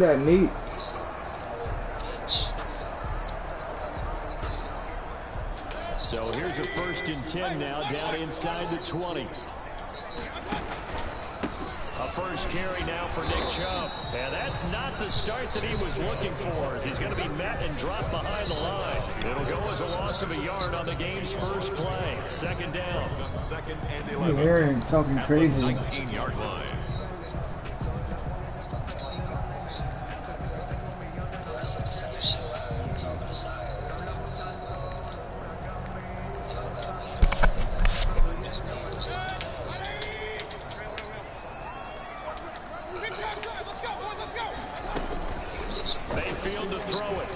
That neat. So here's a 1st and 10 now, down inside the 20. A first carry now for Nick Chubb. And that's not the start that he was looking for, as he's going to be met and dropped behind the line. It'll go as a loss of a yard on the game's first play. 2nd down. 2nd and You 11. hear him talking crazy. 19-yard line. Mayfield to throw it.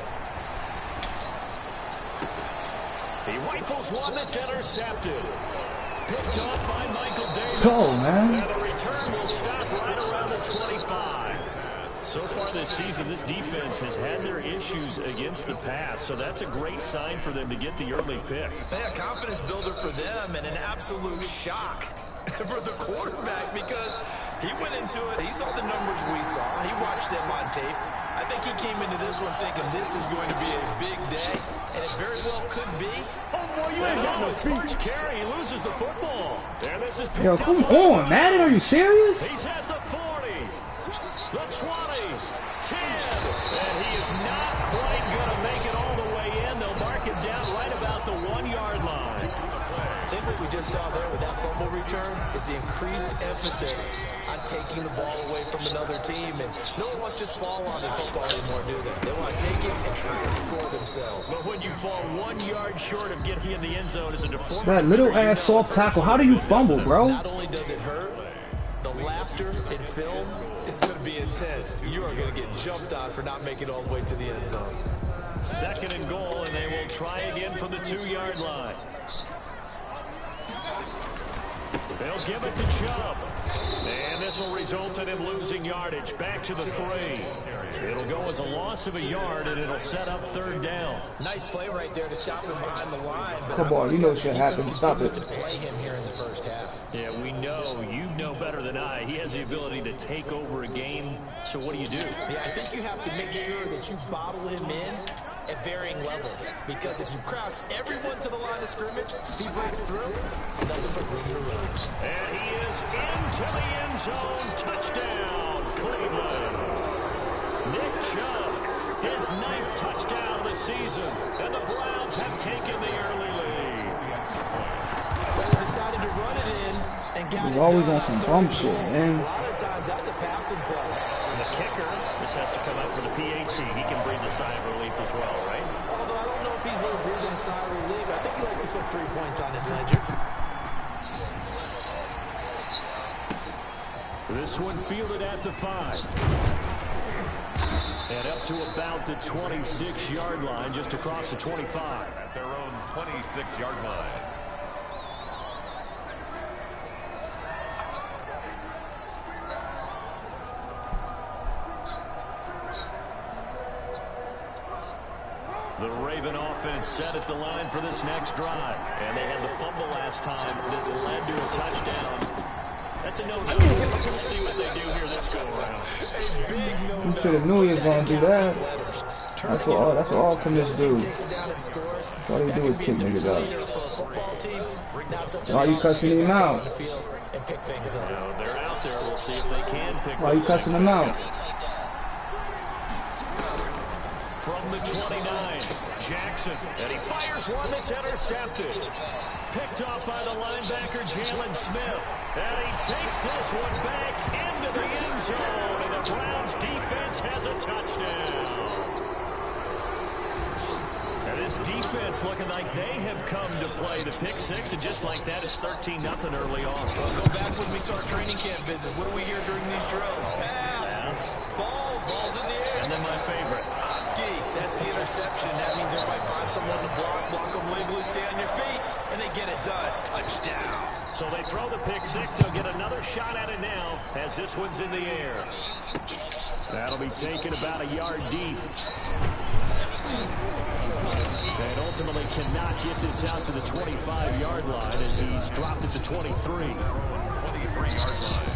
He rifles one that's intercepted. Picked off by Michael Davis. Go, man. And the return will stop right around the 25. So far this season, this defense has had their issues against the pass, so that's a great sign for them to get the early pick. Yeah, confidence builder for them and an absolute shock for the quarterback, because he went into it, he saw the numbers we saw, he watched them on tape. I think he came into this one thinking this is going to be a big day, and it very well could be. Oh, boy, you ain't got his first carry. He loses the football. And this is picked Yo, come on, Madden, are you serious? He's at the 40, the 20, 10, and he is not quite going to make it all the way in. They'll mark him down right about the 1-yard line. I think what we just saw there with that fumble return is the increased emphasis on taking the ball away from another team. And no one wants to just fall on in football anymore, do they? They want to take it and try and score themselves. But when you fall 1 yard short of getting in the end zone, it's a deformity. That little ass soft tackle. How do you fumble, bro? Not only does it hurt, the laughter in film is going to be intense. You are going to get jumped on for not making it all the way to the end zone. 2nd and goal, and they will try again from the 2-yard line. They'll give it to Chubb. And this will result in him losing yardage. Back to the 3. It'll go as a loss of a yard, and it'll set up 3rd down. Nice play right there to stop him behind the line. But Come on, you know shit happened. Stop it. to play him here in the first half. Yeah, we know. You know better than I. He has the ability to take over a game. So what do you do? Yeah, I think you have to make sure that you bottle him in at varying levels, because if you crowd everyone to the line of scrimmage, if he breaks through, it's nothing but room to run. And he is into the end zone. Touchdown, Cleveland. Nick Chubb, his 9th touchdown of the season, and the Browns have taken the early lead. But he decided to run it in and got He's it always done on some bum shit, man. A lot of times that's a passing play. The kicker, this has to come out for the PAT. He can breathe a sigh of relief as well, right? Although I don't know if he's really breathing a sigh of relief. I think he likes to put 3 points on his ledger. This one fielded at the 5. And up to about the 26-yard line, just across the 25. At their own 26-yard line. The Raven offense set at the line for this next drive. And they had the fumble last time that led to a touchdown. That's a no-no. We'll see what they do here this go-around. A big no-no. You should have knew he was going to do that. That's what all commits do. All they do is kick niggas out. Why are you cussing him out? No, they're out there. We'll see if they can pick. Why are you cussing him out? From the 29, Jackson, and he fires one that's intercepted. Picked off by the linebacker, Jalen Smith. And he takes this one back into the end zone, and the Browns defense has a touchdown. And this defense looking like they have come to play the pick 6, and just like that, it's 13-0 early on. Well, go back with me to our training camp visit. What do we hear during these drills? Pass. Ball's in the air. And then my favorite. That's the interception. That means everybody finds someone to block them legally, stay on your feet, and they get it done. Touchdown. So they throw the pick 6. They'll get another shot at it now as this one's in the air. That'll be taken about a yard deep. And ultimately cannot get this out to the 25-yard line as he's dropped at the 23. 23-yard line.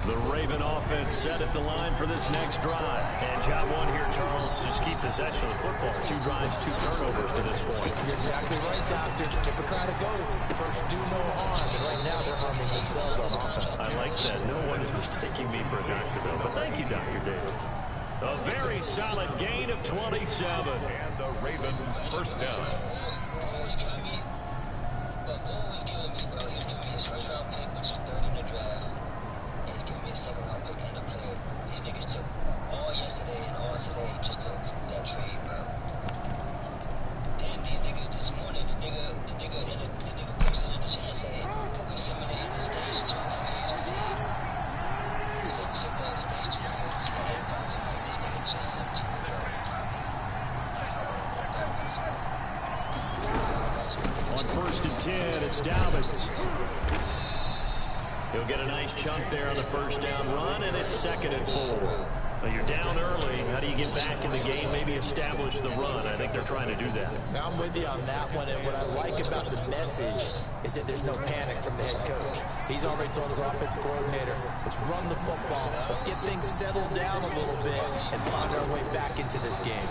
The Raven offense set at the line for this next drive. And job one here, Charles, just keep possession of the football. 2 drives, 2 turnovers to this point. You're exactly right, Doctor. Hippocratic oath. First, do no harm. And right now, they're harming themselves on offense. I like that. No one is mistaking me for a doctor, though. But thank you, Dr. Davis. A very solid gain of 27. And the Raven first down. Always giving me, bro. He was giving me his first round pick, which is 3rd in the draft. And he's giving me a 2nd round pick and a player. These niggas took all yesterday and all today just to approve that trade, bro. Then these niggas this morning, the nigga posted in the chat saying, we simulated the stage 2 free agency. So we simulated the stage 2 free agency and impact tonight. This nigga just sent to me, bro. On 1st and 10, it's Dobbins. He'll get a nice chunk there on the first down run, and it's 2nd and 4. Now you're down early. How do you get back in the game, maybe establish the run? I think they're trying to do that. Now I'm with you on that one, and what I like about the message is that there's no panic from the head coach. He's already told his offensive coordinator, let's run the football, let's get things settled down a little bit, and find our way back into this game.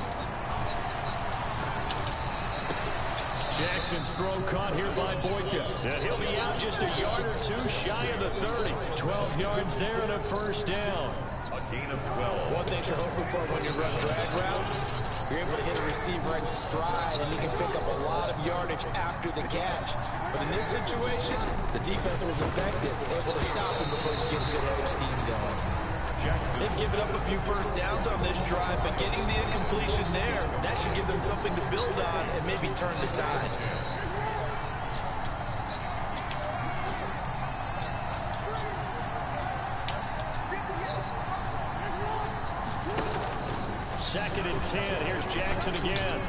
Jackson's throw caught here by Boyka. And he'll be out just a yard or 2 shy of the 30. 12 yards there and a first down. A gain of 12. One thing you're hoping for when you run drag routes, you're able to hit a receiver in stride, and he can pick up a lot of yardage after the catch. But in this situation, the defense was effective, able to stop him before you get a good head of steam going. They've given up a few first downs on this drive, but getting the incompletion there, that should give them something to build on and maybe turn the tide. Second and 10. Here's Jackson again.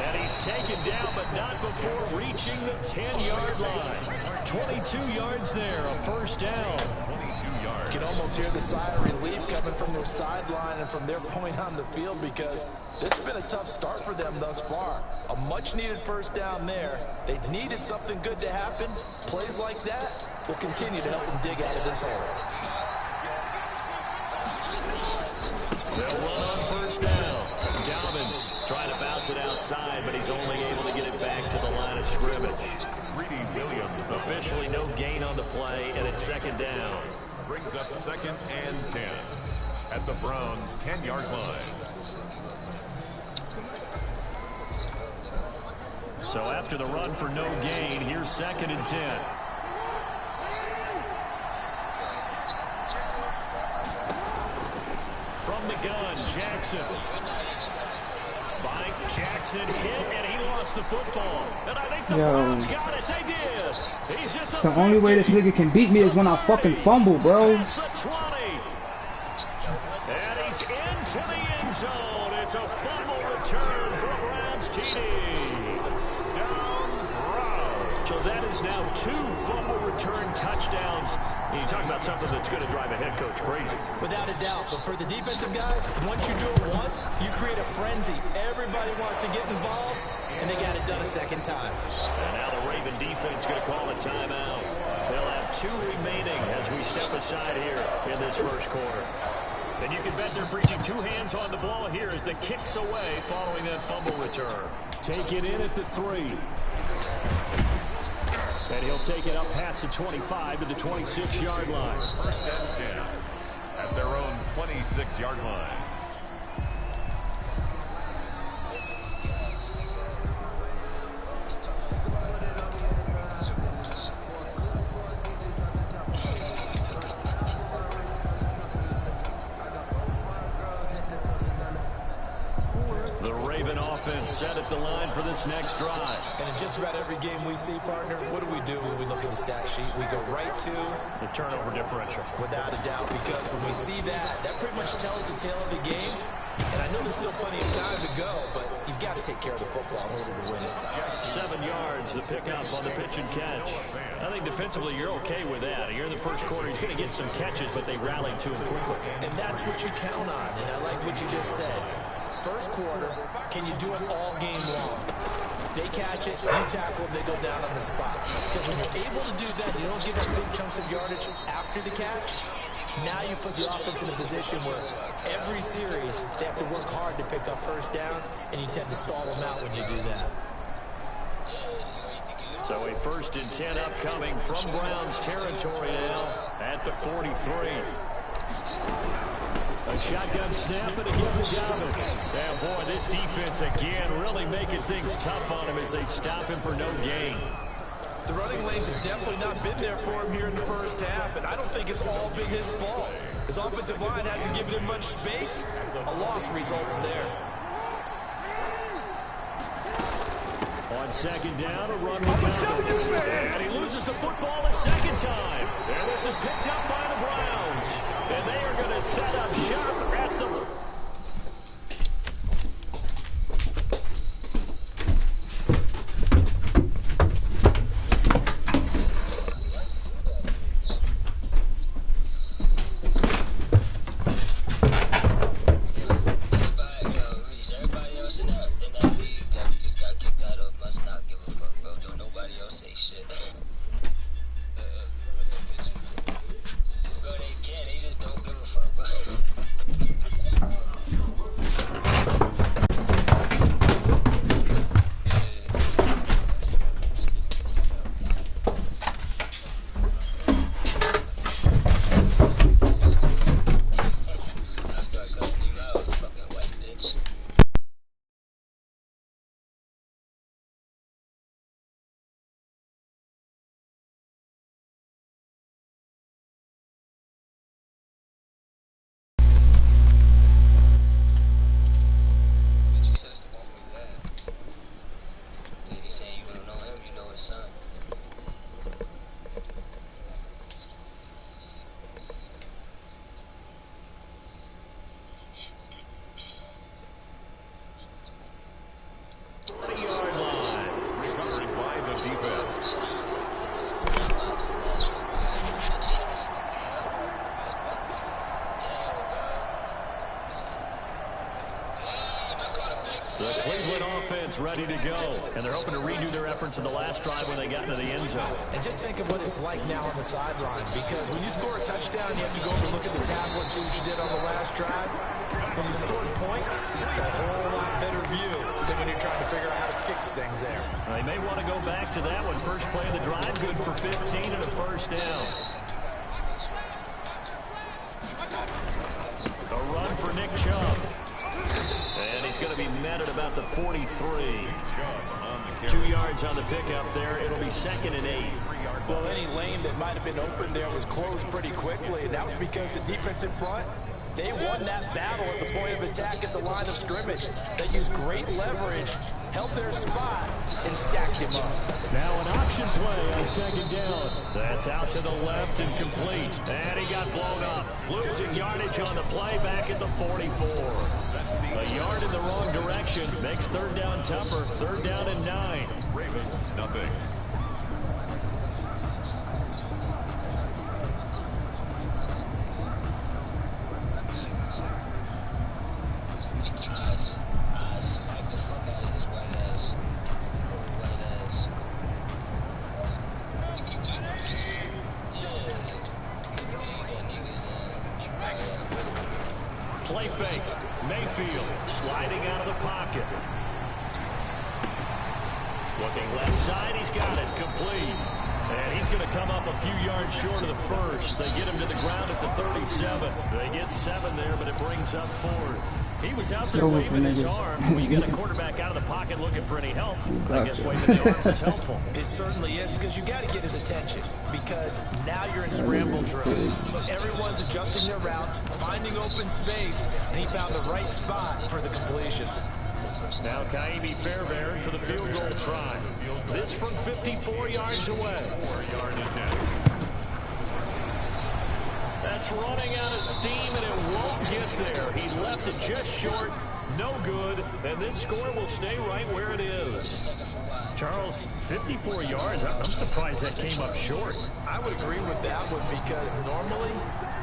And he's taken down, but not before reaching the 10-yard line. 22 yards there, a first down. 22 yards. You can almost hear the sigh of relief coming from their sideline and from their point on the field, because this has been a tough start for them thus far. A much-needed first down there. They needed something good to happen. Plays like that will continue to help them dig out of this hole. They'll run on first down. Dobbins trying to bounce it outside, but he's only able to get it back to the line of scrimmage. Greedy Williams Officially no gain on the play, and it's 2nd down. brings up 2nd and 10 at the Browns' 10-yard line. So after the run for no gain, here's 2nd and 10. From the gun, Jackson. By Jackson hit, and he lost the football. And I think the Browns got it. They did. He's at the only way this nigga can beat me is when I fucking fumble, bro. That's the 20. And he's into the end zone. It's a fumble return for a Browns TD. Down row. So that is now 2 fumble return touchdowns. You talk about something that's going to drive a head coach crazy. Without a doubt, but for the defensive guys, once you do it once, you create a frenzy. Everybody wants to get involved, and they got it done a second time. And now the Raven defense going to call a timeout. They'll have 2 remaining as we step aside here in this first quarter. And you can bet they're preaching 2 hands on the ball here as the kicks away following that fumble return. Take it in at the 3. And he'll take it up past the 25 to the 26-yard line. 1st and 10 at their own 26-yard line. The Raven offense set at the line for this next drive. And in just about every game we see, partner, what do when we look at the stat sheet? We go right to The turnover differential. without a doubt, because when we see that, that pretty much tells the tale of the game. And I know there's still plenty of time to go, but you've got to take care of the football in order to win it. 7 yards, the pickup on the pitch and catch. I think defensively you're okay with that. You're in the first quarter. He's going to get some catches, but they rallied to him quickly. And that's what you count on, and I like what you just said. First quarter, can you do it all game long? They catch it, you tackle them, they go down on the spot. Because when you're able to do that, you don't give up big chunks of yardage after the catch. Now you put the offense in a position where every series they have to work hard to pick up first downs, and you tend to stall them out when you do that. So a 1st and 10 upcoming from Browns territory now at the 43. A shotgun snap and again to Dobbins. And boy, this defense again really making things tough on him as they stop him for no gain. The running lanes have definitely not been there for him here in the first half, and I don't think it's all been his fault. His offensive line hasn't given him much space. A loss results there. On 2nd down, a run with Dobbins. And he loses the football a second time. And this is picked up by the Browns. And they are going to set up shop at the... The Cleveland offense ready to go. And they're hoping to redo their efforts in the last drive when they got into the end zone. And just think of what it's like now on the sideline, because when you score a touchdown, you have to go over and look at the tablet and see what you did on the last drive. When you scored points, it's a whole lot better view than when you're trying to figure out how to fix things there. They may want to go back to that one. First play of the drive, good for 15 and a first down. A run for Nick Chubb. And he's going to be met at about the 43. 2 yards on the pickup there. It'll be 2nd and 8. Well, any lane that might have been open there was closed pretty quickly, and that was because the defensive front, they won that battle at the point of attack at the line of scrimmage. They used great leverage, held their spot, and stacked him up. Now an option play on 2nd down. That's out to the left and complete. And he got blown up. Losing yardage on the play back at the 44. A yard in the wrong direction makes 3rd down tougher. 3rd down and 9. Ravens, nothing. Play fake. Mayfield sliding out of the pocket. Looking left side. He's got it. Complete. And he's going to come up a few yards short of the first. They get him to the ground at the 37. They get 7 there, but it brings up 4th. He was out there waving his arms. When you get a quarterback out of the pocket looking for any help, I guess waving the arms is helpful. It certainly is, because you got to get his attention, because now you're in scramble drill. So everyone's adjusting their routes, finding open space, and he found the right spot for the completion. Now Kaimi Fairbairn for the field goal try. This from 54 yards away. 4-yard attempt. That's running out of steam, and it won't get there. He left it just short. No good. And this score will stay right where it is. Charles, 54 yards. I'm surprised that came up short. I would agree with that one, because normally,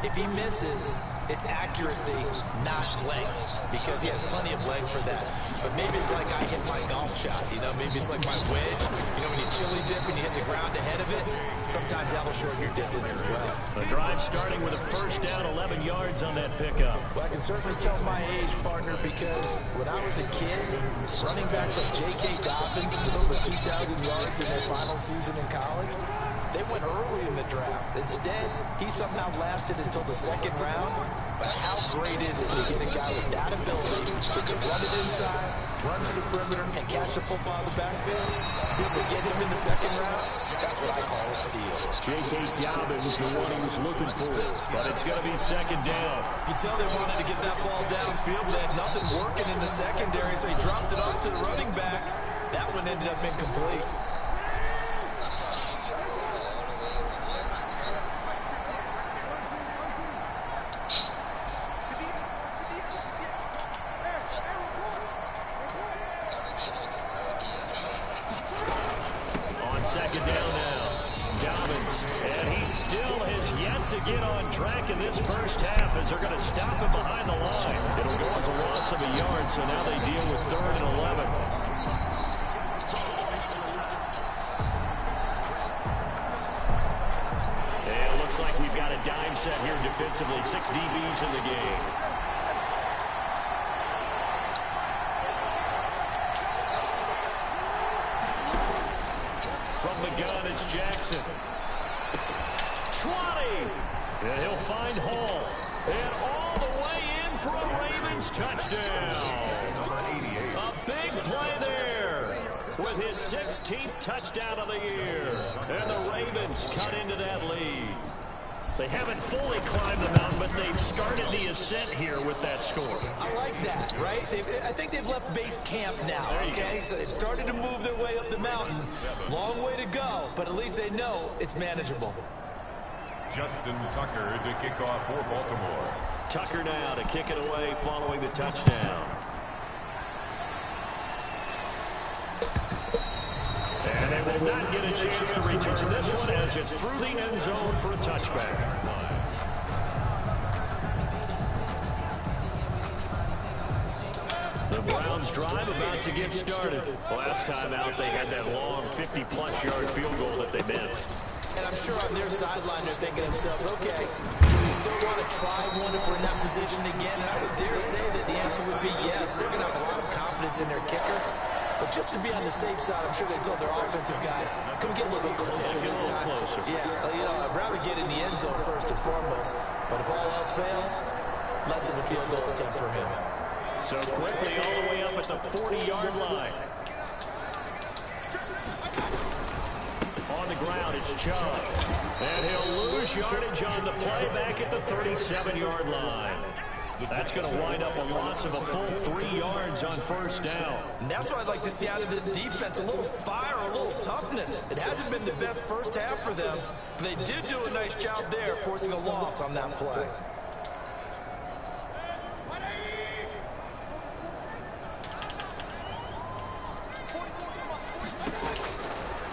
if he misses, It's accuracy, not length, because he has plenty of leg for that. But maybe it's like I hit my golf shot, you know? Maybe it's like my wedge. You know, when you chili dip and you hit the ground ahead of it, sometimes that'll shorten your distance as well. The drive starting with a first down, 11 yards on that pickup. Well, I can certainly tell my age, partner, because when I was a kid, running backs like J.K. Dobbins with over 2,000 yards in their final season in college, they went early in the draft. Instead, he somehow lasted until the second round. But how great is it to get a guy with that ability who can run it inside, run to the perimeter, and catch the football in the backfield? Be able to get him in the second round? That's what I call a steal. J.K. Dobbins was the one he was looking for, but it's going to be second down. You can tell they wanted to get that ball downfield, but they had nothing working in the secondary, so he dropped it off to the running back. That one ended up incomplete. Second down now. Dobbins, and he still has yet to get on track in this first half as they're going to stop him behind the line. It'll go as a loss of a yard, so now they deal with 3rd and 11. And it looks like we've got a dime set here defensively. 6 DBs in the game. From the gun, it's Jackson. 20. And he'll find Hall. And all the way in for a Ravens touchdown. A big play there with his 16th touchdown of the year. And the Ravens cut into that lead. They haven't fully climbed the mountain, but they've started the ascent here with that score. I like that, right? I think they've left base camp now, okay? So they've started to move their way up the mountain. Long way to go, but at least they know it's manageable. Justin Tucker to kick off for Baltimore. Tucker now to kick it away following the touchdown. And they will not get a chance to return this one as it's through the end zone for a touchback. The Browns drive about to get started. Last time out, they had that long 50-plus yard field goal that they missed. And I'm sure on their sideline they're thinking to themselves, okay, do we still want to try one if we're in that position again? And I would dare say that the answer would be yes. They're going to have a lot of confidence in their kicker. But just to be on the safe side, I'm sure they told their offensive guys, can we get a little bit closer this time? Closer. Yeah, you know, I'd rather get in the end zone first and foremost. But if all else fails, less of a field goal attempt for him. So quickly all the way up at the 40-yard line. On the ground, it's Chubb. And he'll lose yardage on the play back at the 37-yard line. That's going to wind up a loss of a full 3 yards on first down. And that's what I'd like to see out of this defense, a little fire, a little toughness. It hasn't been the best first half for them, but they did do a nice job there, forcing a loss on that play.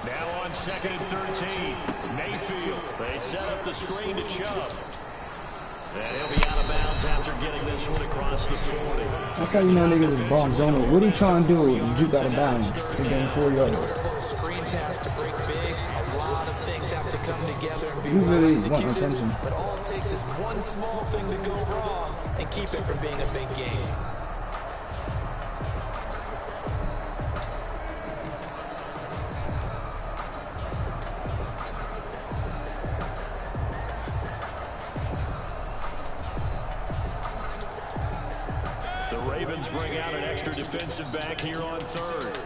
Now on 2nd and 13, Mayfield. They set up the screen to Chubb. And he'll be out of bounds after getting this one across the 40. That's how you know niggas is bombs. Don't know what he trying to do and juke out of bounds to gain 4 yards. In order for a screen pass to break big, a lot of things have to come together and be You well really executed. want attention. But all it takes is one small thing to go wrong and keep it from being a big game. The Ravens bring out an extra defensive back here on 3rd.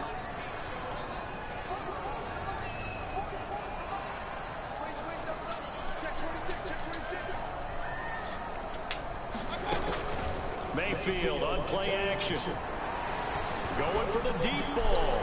Mayfield on play action. Going for the deep ball.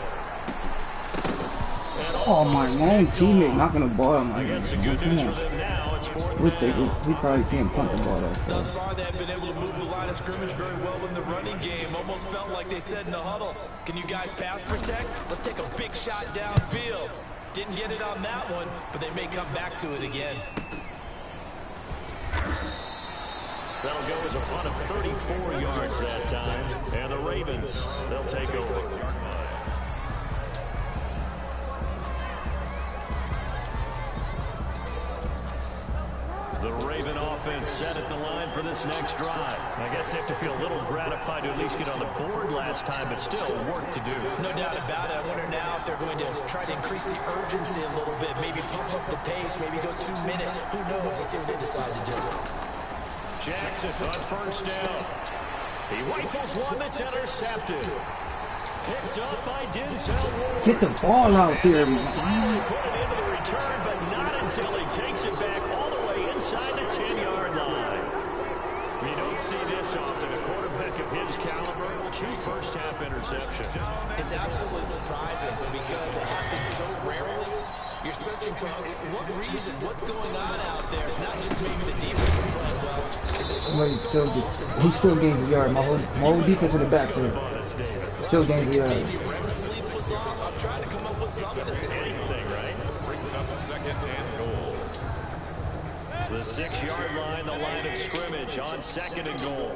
Oh my man, teammate knocking the ball. I guess the good news for them now, it's 4th We'll take down. it. He probably can't punt the ball though. Thus far, they have been able to move the line of scrimmage very well in the running game. Almost felt like they said in the huddle, can you guys pass protect? Let's take a big shot downfield. Didn't get it on that one, but they may come back to it again. That'll go as a punt of 34 yards that time. And the Ravens, they'll take over. The Raven offense set at the line for this next drive. I guess they have to feel a little gratified to at least get on the board last time, but still work to do. No doubt about it. I wonder now if they're going to try to increase the urgency a little bit, maybe pump up the pace, maybe go 2 minute. Who knows? Let's see what they decide to do. Jackson on first down. He rifles one that's intercepted. Picked up by Denzel Ward. Get the ball out here, man. Finally put it into the return, but not until he takes it back all the way inside the 10-yard line. You don't see this often. A quarterback of his caliber, 2 first-half interceptions. It's absolutely surprising because it happens so rarely. You're searching for what reason, what's going on out there. It's not just maybe the defense is playing well. He still gains a yard. My whole defense in the back there. Still gains a yard. Maybe Rem's sleep was off. I'm trying to come up with something. Anything, right? Brings up 2nd and goal. The 6-yard line, the line of scrimmage on 2nd and goal.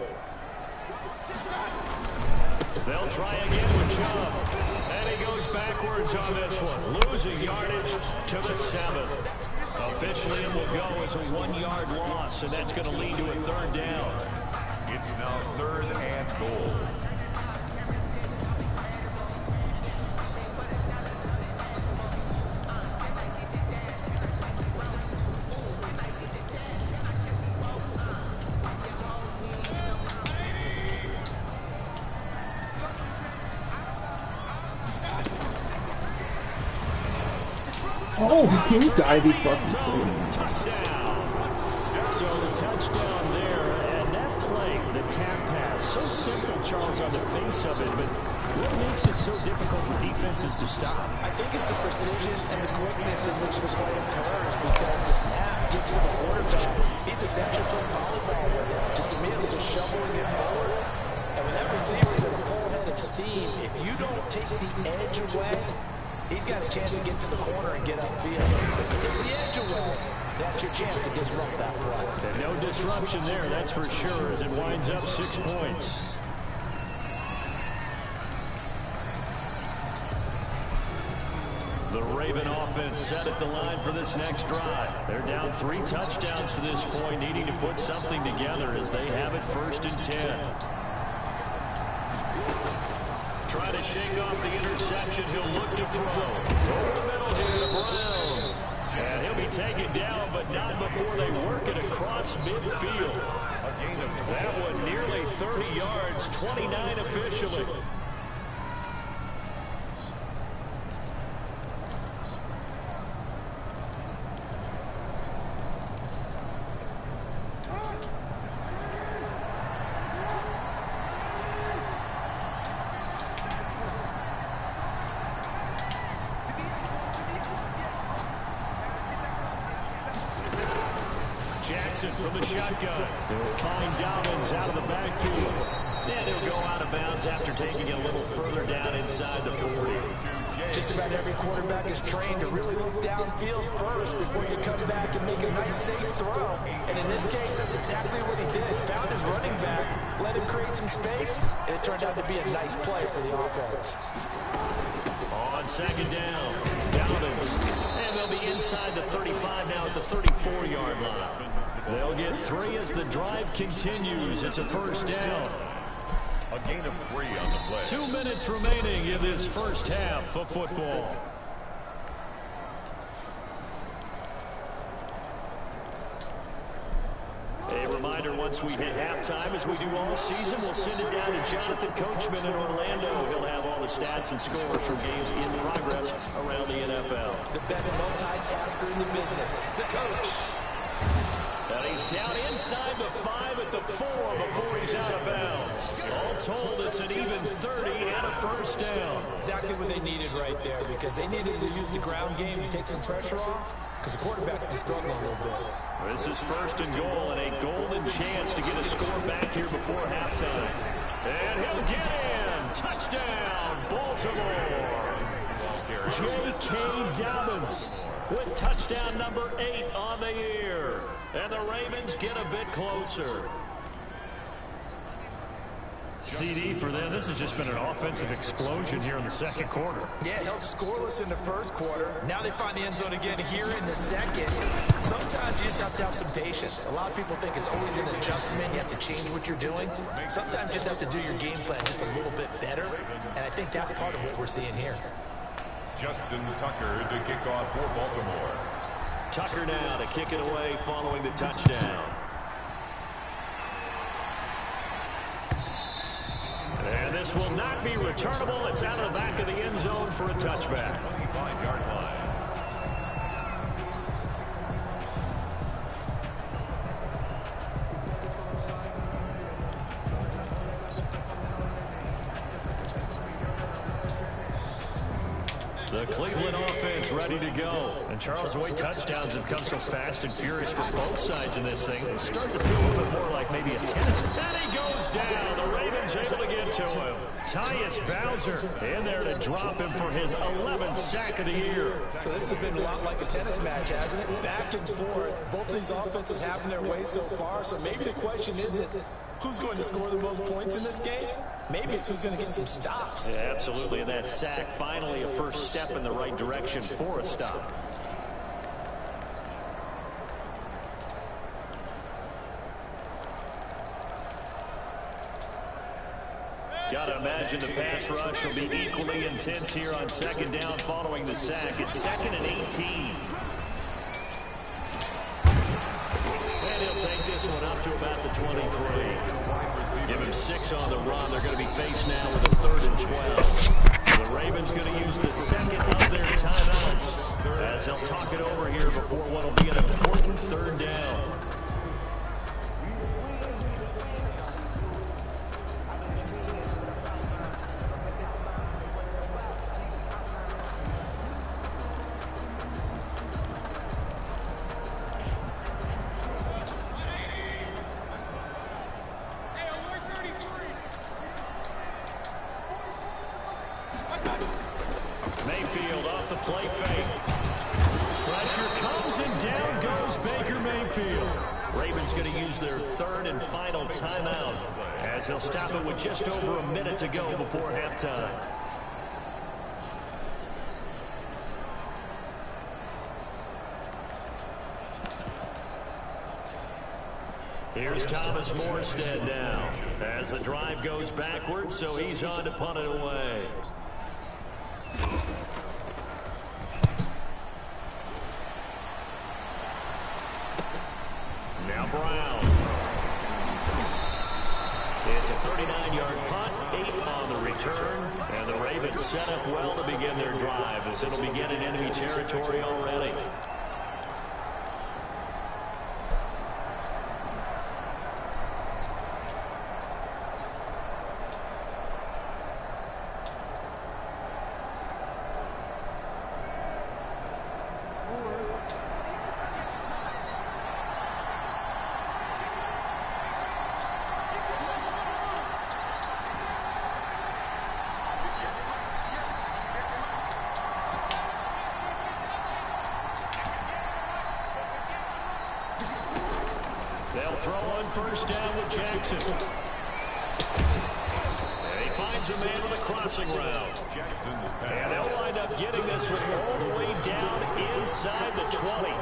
They'll try again with Chubb. And he goes backwards on this one. Losing yardage to the 7. Officially, it will go as a 1-yard loss, and that's going to lead to a 3rd down. It's now 3rd and goal. Oh, he died. He fucking touchdown. So the touchdown there, and that play, the tap pass, so simple, Charles, on the face of it, but what makes it so difficult for defenses to stop? I think it's the precision and the quickness in which the play occurs because the snap gets to the quarterback. He's essentially playing volleyball with it, just immediately just shoveling it forward. And when that receiver's at a full head of steam, if you don't take the edge away, he's got a chance to get to the corner and get upfield. If you take the edge away, that's your chance to disrupt that play. And no disruption there, that's for sure, as it winds up 6 points. The Raven offense set at the line for this next drive. They're down 3 touchdowns to this point, needing to put something together as they have it 1st and 10. Try to shake off the interception. He'll look to throw. Over the middle here to Brown. And he'll be taken down, but not before they work it across midfield. That one nearly 30 yards, 29 officially. Jackson from the shotgun. They'll find Dobbins out of the backfield. And he'll go out of bounds after taking it a little further down inside the 40. Just about every quarterback is trained to really look downfield first before you come back and make a nice safe throw. And in this case, that's exactly what he did. Found his running back, let him create some space, and it turned out to be a nice play for the offense. On 2nd down, Dobbins. And they'll be inside the 35 now at the 34-yard line. They'll get 3 as the drive continues. It's a 1st down. A gain of 3 on the play. 2 minutes remaining in this first half of football. A reminder, once we hit halftime, as we do all season, we'll send it down to Jonathan Coachman in Orlando. He'll have all the stats and scores from games in progress around the NFL. The best multitasker in the business, the coach. And he's down inside the 5 at the 4 before he's out of bounds. All told, it's an even 30 and a 1st down. Exactly what they needed right there, because they needed to use the ground game to take some pressure off, because the quarterback's been struggling a little bit. This is 1st and goal, and a golden chance to get a score back here before halftime. And he'll get in. Touchdown, Baltimore. J.K. Dobbins with touchdown number 8 on the year. And the Ravens get a bit closer. CD for them. This has just been an offensive explosion here in the second quarter. Yeah, held scoreless in the first quarter. Now they find the end zone again here in the second. Sometimes you just have to have some patience. A lot of people think it's always an adjustment. You have to change what you're doing. Sometimes you just have to do your game plan just a little bit better. And I think that's part of what we're seeing here. Justin Tucker to kick off for Baltimore. Tucker now to kick it away following the touchdown. And this will not be returnable. It's out of the back of the end zone for a touchback. 25-yard line. The Cleveland offense ready to go. And Charles, the way touchdowns have come so fast and furious for both sides in this thing, it's starting to feel a little bit more like maybe a tennis. And he goes down. The Ravens able to get to him. Tyus Bowser in there to drop him for his 11th sack of the year. So this has been a lot like a tennis match, hasn't it? Back and forth. Both of these offenses having their way so far. So maybe the question isn't who's going to score the most points in this game. Maybe it's who's going to get some stops. Yeah, absolutely. And that sack, finally a first step in the right direction for a stop. Got to imagine the pass rush will be equally intense here on second down following the sack. It's 2nd and 18. And he'll take this one up to about the 23. Give him 6 on the run. They're going to be faced now with a 3rd and 12. The Ravens going to use the second of their timeouts as they'll talk it over here before what will be an important 3rd down. Mayfield off the play fake. Pressure comes and down goes Baker Mayfield. Ravens going to use their 3rd and final timeout as they'll stop it with just over a minute to go before halftime. Here's Thomas Morstead now as the drive goes backwards, so he's on to punt it away. Now Brown. It's a 39-yard punt, 8 on the return, and the Ravens set up well to begin their drive as it'll begin in enemy territory already. They'll throw on first down with Jackson. And he finds a man with a crossing route. And they'll wind up getting this one all the way down inside the 20.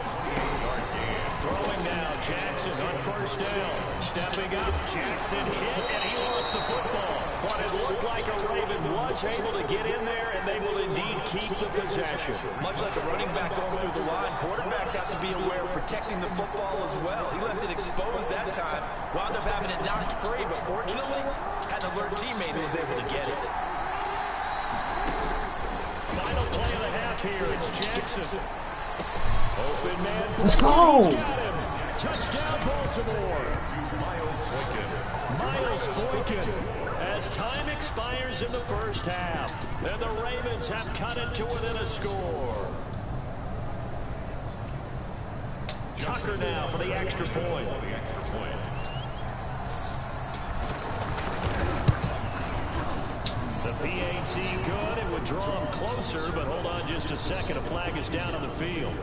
Throwing now, Jackson on first down. Stepping up, Jackson hit, and he lost the football. But it looked like a Raven was able to get in there, and they will indeed keep the possession. Much like a running back going through the line, quarterbacks have to be aware of protecting the football as well. He left it exposed that time, wound up having it knocked free, but fortunately, had an alert teammate who was able to get it. Final play of the half here, it's Jackson. Open man. Let's go. He's got him. Touchdown, Baltimore. Miles Boykin. As time expires in the first half, and the Ravens have cut it to within a score. Tucker now for the extra point. The PAT good. It would draw him closer, but hold on just a second. A flag is down on the field.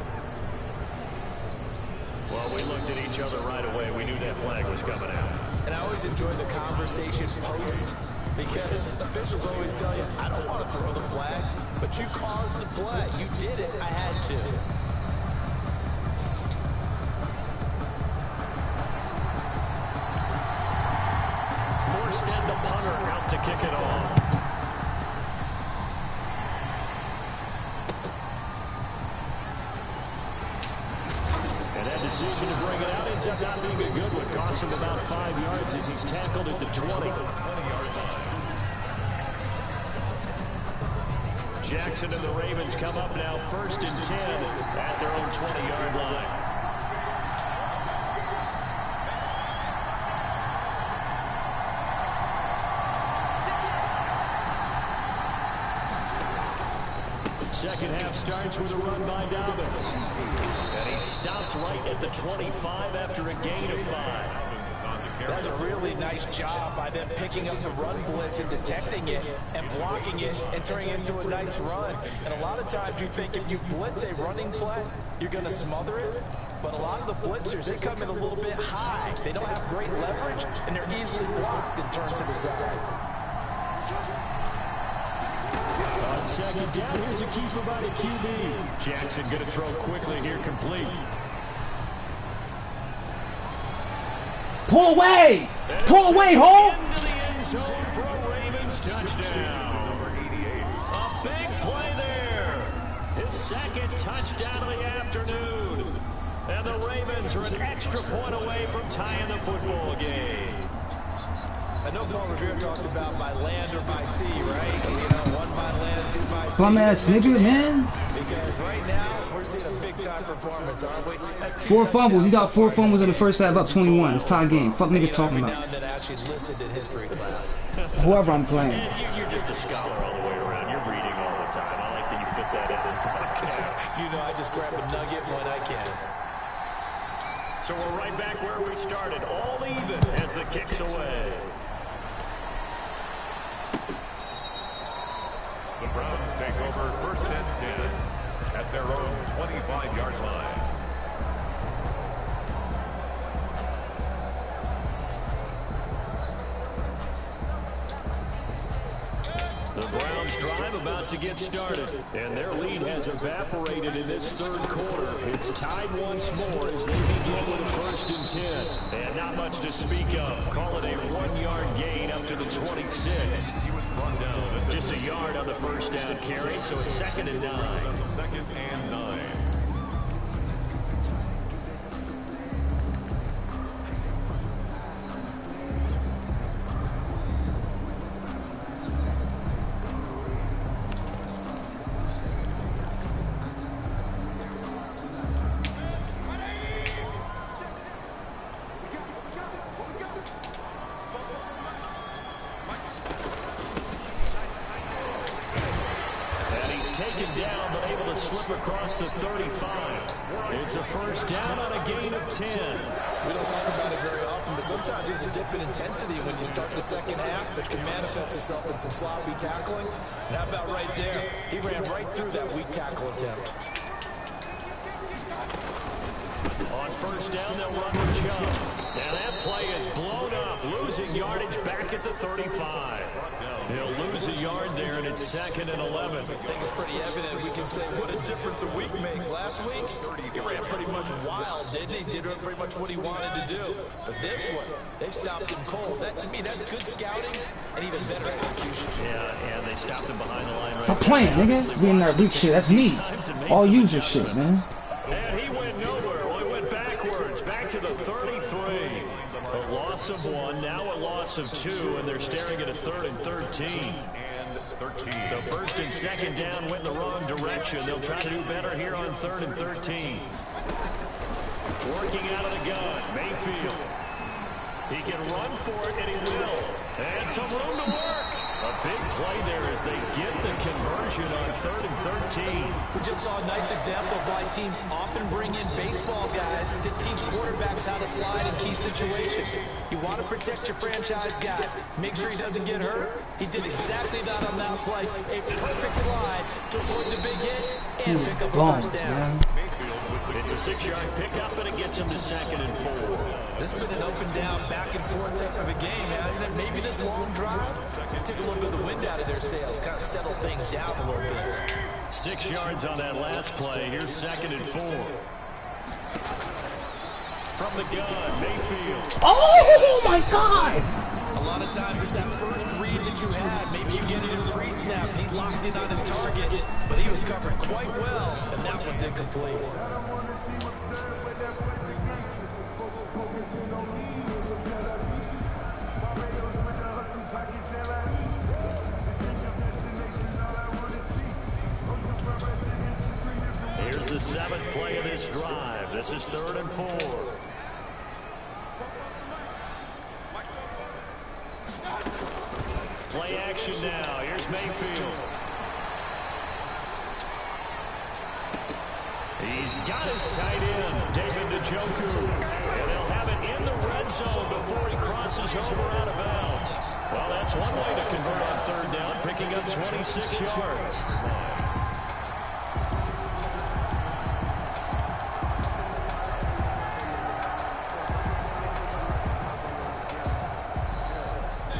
Well, we looked at each other right away. We knew that flag was coming out. And I always enjoy the conversation post because officials always tell you, I don't want to throw the flag, but you caused the play. You did it. I had to. Morstead, the punter, out to kick it off. And that decision to bring it out ends up not being a good one. Cost him about 5 yards as he's tackled at the 20-yard line. Jackson and the Ravens come up now 1st and 10 at their own 20-yard line. Second half starts with a run by Dobbins. And he stopped right at the 25 after a gain of 5. That's a really nice job by them picking up the run blitz and detecting it and blocking it and turning it into a nice run. And a lot of times you think if you blitz a running play, you're going to smother it. But a lot of the blitzers, they come in a little bit high. They don't have great leverage, and they're easily blocked and turned to the side. On second down, here's a keeper by the QB. Jackson going to throw quickly here, complete. Pull away! Pull away, Hall! Into the end zone for a Ravens touchdown. A big play there. His second touchdown of the afternoon. And the Ravens are an extra point away from tying the football game. I know Paul Revere talked about by land or by sea, right? You know, 1 by land, 2 by sea. Bum ass nigga, man. Because right now, we're seeing a big-time performance, aren't we? That's 4 fumbles. He got 4 fumbles in the first half, up 21. It's tie game. Fuck niggas talking Every now about. and then I actually listened in history class. Whoever I'm playing. You're just a scholar all the way around. You're reading all the time. I like that you fit that in the podcast. You know, I just grab a nugget when I can. So we're right back where we started. All even as the kick's away. The Browns take over 1st and 10 at their own 25-yard line. The Browns drive about to get started, and their lead has evaporated in this 3rd quarter. It's tied once more as they begin with a 1st and 10. And not much to speak of. Call it a 1-yard gain up to the 26. He was brought down. Just a yard on the first down carry, so it's 2nd and 9. 2nd and 9. Taken down, but able to slip across the 35. It's a 1st down on a gain of 10. We don't talk about it very often, but sometimes there's a dip in intensity when you start the second half that can manifest itself in some sloppy tackling. And how about right there? He ran right through that weak tackle attempt. On 1st down, they'll run with Chubb. And that play is blown up, losing yardage back at the 35. He'll lose a yard there, and it's 2nd and 11. I think it's pretty evident. We can say what a difference a week makes. Last week, he ran pretty much wild, didn't he? Did pretty much what he wanted to do. But this one, they stopped him cold. That, to me, that's good scouting and even better execution. Yeah, and they stopped him behind the line right I'm playing, nigga. Being that weak shit. That's me. All you just shit, man. And he went nowhere. Well, he went backwards, back to the 33. A loss of 1, now a loss of 2, and they're staring at a 3rd and 13. So 1st and 2nd down went in the wrong direction. They'll try to do better here on 3rd and 13. Working out of the gun, Mayfield. He can run for it, and he will. And some room to work. A big play there as they get the conversion on 3rd and 13. We just saw a nice example of why teams often bring in baseball guys to teach quarterbacks how to slide in key situations. You want to protect your franchise guy. Make sure he doesn't get hurt. He did exactly that on that play. A perfect slide to avoid the big hit and pick up a 1st down. It's a 6-yard pickup, and it gets him to 2nd and 4. This has been an up and down, back and forth type of a game, hasn't it? Maybe this long drive took a little bit of the wind out of their sails, kind of settled things down a little bit. 6 yards on that last play. Here's 2nd and 4. From the gun, Mayfield. Oh my God! A lot of times it's that first read that you had. Maybe you get it in pre-snap, and he locked in on his target, but he was covered quite well, and that one's incomplete. Here's the 7th play of this drive. This is 3rd and 4. Play action now. Here's Mayfield. He's got his tight end, David Njoku. And they'll have it in the red zone before he crosses over out of bounds. Well, that's one way to convert on 3rd down, picking up 26 yards.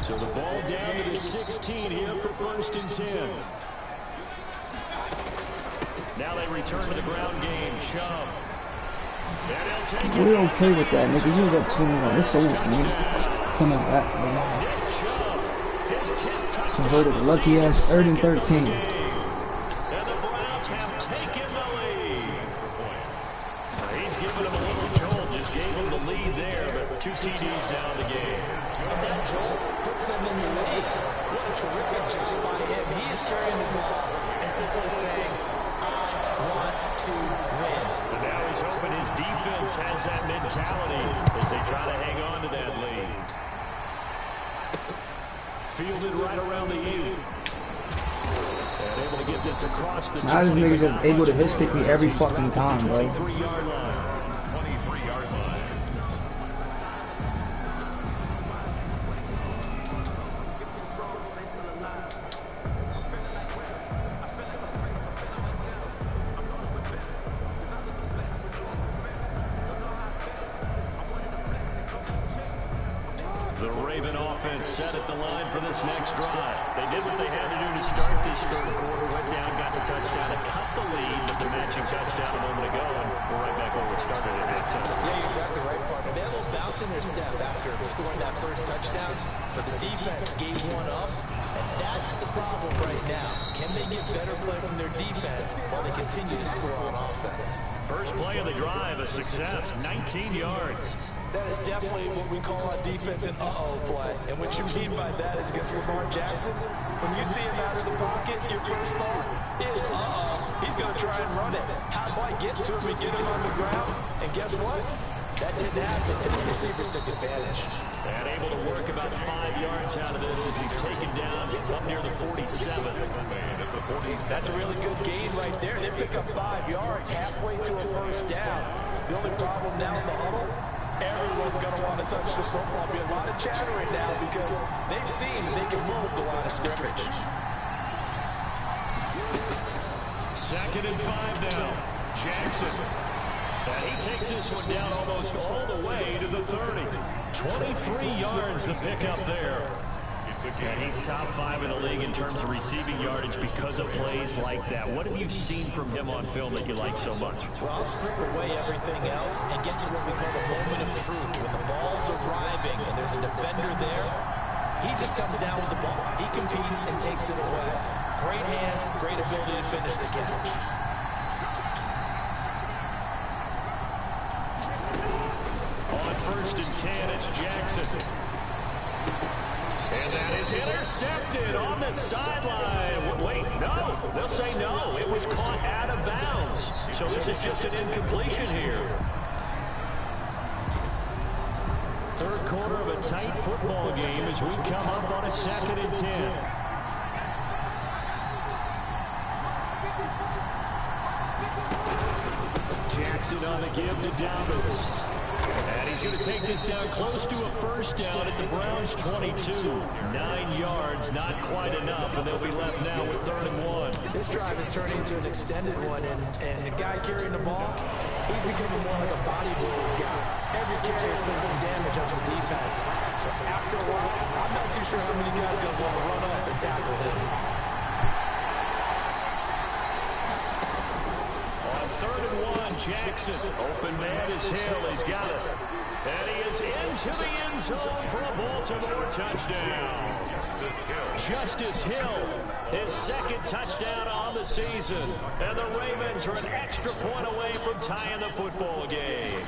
So the ball down to the 16 here for 1st and 10. Now they return to the ground game. Chubb. And he'll take it. We're okay with that, nigga. You was up 21. It's so much, man. Come on back, man. Nick Chubb, his 10th touchdown. Converted a lucky ass 3rd and 13. And the Browns have taken the lead. He's given him a little jolt. Just gave him the lead there, but 2 TDs now in the game. And that jolt puts them in the lead. What a terrific job by him. He is carrying the ball and simply saying, I want to win. And now he's hoping his defense has that mentality as they try to hang on to that lead. Fielded right around the 8. And able to get this across the 20. Now this nigga just able to hit stick me every fucking time, bro. 23-yard line. 23-yard line. The Raven offense set at the line for this next drive. They did what they had to do to start this 3rd quarter. Went down, got the touchdown, and cut the lead, but the matching touchdown a moment ago, and we're right back where we started at halftime. Yeah, you're exactly right, partner. They had a little bounce in their step after scoring that first touchdown, but the defense gave one up, and that's the problem right now. Can they get better play from their defense while they continue to score on offense? First play of the drive, a success, 19 yards. That is definitely what we call on defense an uh-oh play. And what you mean by that is against Lamar Jackson, when you see him out of the pocket, your first thought is, uh-oh, he's going to try and run it. How do I get to him and get him on the ground? And guess what? That didn't happen, and the receivers took advantage. And able to work about 5 yards out of this as he's taken down up near the 47. That's a really good gain right there. They pick up 5 yards halfway to a first down. The only problem now in the huddle, everyone's going to want to touch the football. Be a lot of chattering now because they've seen that they can move the line of scrimmage. 2nd and 5 now. Jackson. And he takes this one down almost all the way to the 30. 23 yards the pickup there. And he's top 5 in the league in terms of receiving yardage because of plays like that. What have you seen from him on film that you like so much? Well, I'll strip away everything else and get to what we call the moment of truth. When the ball's arriving and there's a defender there, he just comes down with the ball. He competes and takes it away. Great hands, great ability to finish the catch. On 1st and 10, it's Jackson. And that is intercepted on the sideline. Wait, no. They'll say no. It was caught out of bounds. So this is just an incompletion here. 3rd quarter of a tight football game as we come up on a 2nd and 10. Jackson on the give to Dobbins. And He's going to take this down close to a first down at the Browns' 22. 9 yards, not quite enough, and they'll be left now with 3rd and 1. This drive is turning into an extended one, and the guy carrying the ball, he's becoming more like a body blows guy. Every carry is putting some damage on the defense. So after a while, I'm not too sure how many guys are going to want to run up and tackle him. On 3rd and 1, Jackson. Open man is Hill. He's got it. And he is into the end zone for a Baltimore touchdown. Justice Hill, his 2nd touchdown on the season. And the Ravens are an extra point away from tying the football game.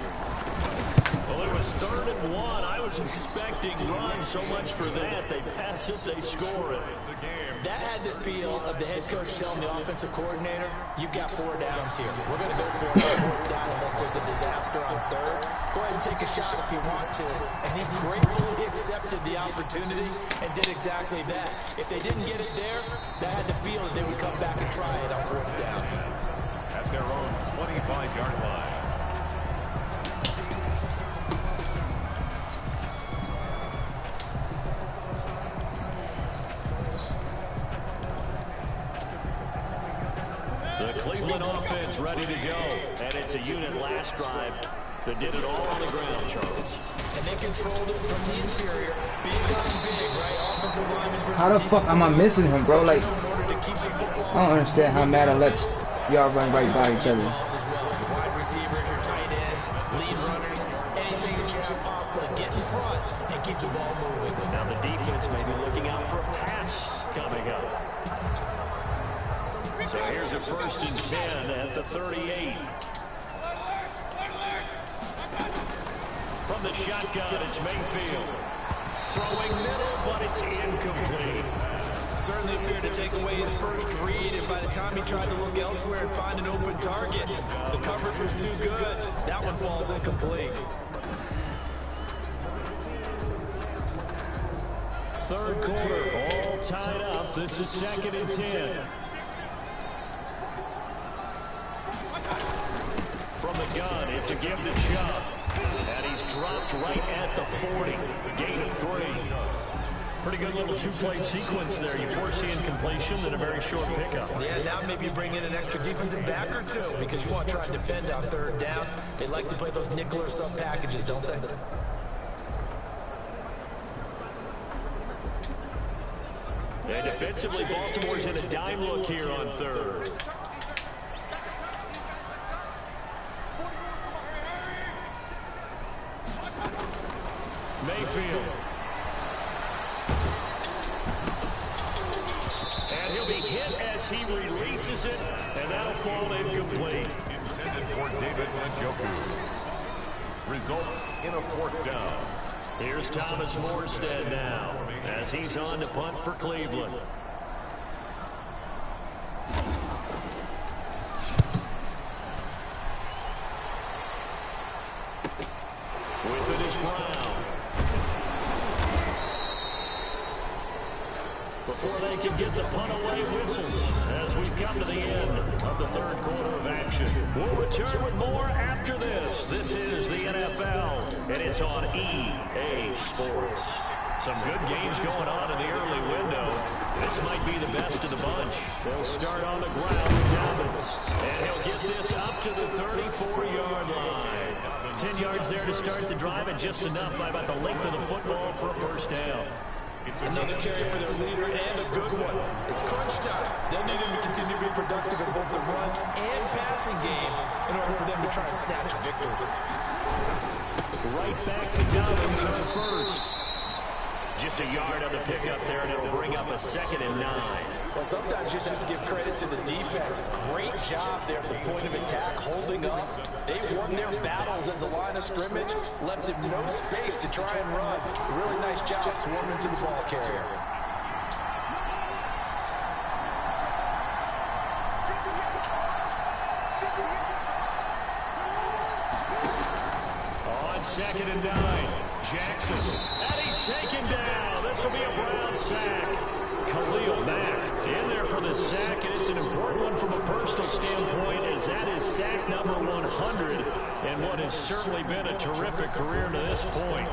Well, it was 3rd and 1. I was expecting run so much for that. They pass it, they score it. That had the feel of the head coach telling the offensive coordinator, you've got 4 downs here. We're going to go for it on 4th down unless there's a disaster on 3rd. Go ahead and take a shot if you want to. And he gratefully accepted the opportunity and did exactly that. If they didn't get it there, that had the feel that they would come back and try it on 4th down. At their own 25-yard line. The Cleveland offense ready to go. And it's a unit last drive that did it all on the ground, Charles. And they controlled it from the interior. Big on big, right? Offensive lineman versus How the fuck am I missing him, bro? Like, I don't understand how Madden lets y'all run right by each other. Your wide receivers, your tight ends, lead runners, anything that you have possible to get in front and keep the ball moving. Now the defense may be looking out for a pass coming up. So here's a 1st and 10 at the 38. From the shotgun, it's Mayfield. Throwing middle, but it's incomplete. Certainly appeared to take away his first read, and by the time he tried to look elsewhere and find an open target, the coverage was too good. That one falls incomplete. 3rd quarter, all tied up. This is 2nd and 10. From the gun, it's a give to Chubb. And he's dropped right at the 40. Gain of 3. Pretty good little 2-play sequence there. You foresee incompletion and a very short pickup. Yeah, now maybe you bring in an extra defensive back or 2 because you want to try and defend on 3rd down. They like to play those nickel or sub packages, don't they? And defensively, Baltimore's in a dime look here on 3rd. Mayfield. And he'll be hit as he releases it, and that'll fall incomplete. Intended for David Njoku. Results in a 4th down. Here's Thomas Morstead now, as he's on to punt for Cleveland. With it is Brown. Before they can get the punt away, whistles as we've come to the end of the 3rd quarter of action. We'll return with more after this. This is the NFL, and it's on EA Sports. Some good games going on in the early window. This might be the best of the bunch. They'll start on the ground with Dobbins, and he'll get this up to the 34-yard line. 10 yards there to start the drive, and just enough by about the length of the football for a 1st down. Another carry for their leader, and a good one. It's crunch time. They'll need him to continue to be productive in both the run and passing game in order for them to try and snatch a victory. Right back to Dobbins on 1st. Just a yard on the pickup there, and it'll bring up a 2nd and 9. Well, sometimes you just have to give credit to the defense. Great job there at the point of attack, holding up. They won their battles at the line of scrimmage, left them no space to try and run. Really nice job swarming to the ball carrier. On 2nd and 9, Jackson. And he's taken down. This will be a Brown sack. Khalil Mack in there for the sack, and it's an important one from a personal standpoint, as that is sack number 100 and what has certainly been a terrific career to this point.